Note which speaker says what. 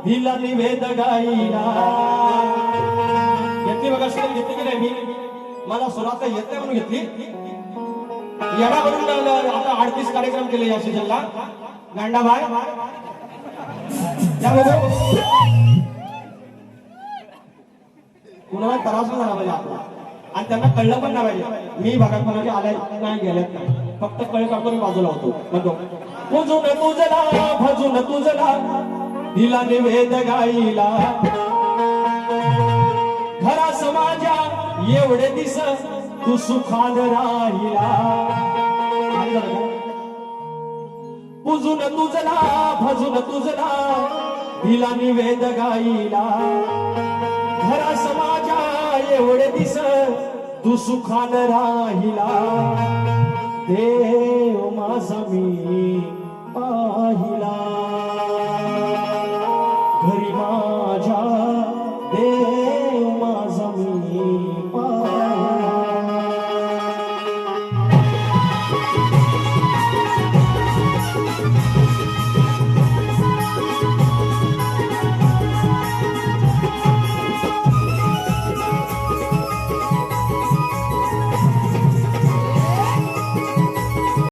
Speaker 1: दिला निवेद गाईला. घेतली बघा शिकल घेतली की नाही मी मला सुरात येत नाही म्हणून घेतली. येडा बनून आता 38 कार्यक्रम केले या सीजनला. गांडाबाई या बघू कुणाला त्रास झाला पाहिजे आपला आणि त्यांना कळलं पण नाही पाहिजे मी भागात म्हणजे आलाय नाही गेल्यात नाही फक्त कळ काढतो मी बाजूला होतो म्हणतो पूजून तुझला भजून तुझला दिला निवेद गाईला. घरा समाजा एवढे दिस तू सुखान राहिला. पूजून तुझला भजून तुझला दिला निवेद गाईला. घरा समाजा एवढे दिस तू सुखान राहिला. देव माझा मी पाहिला.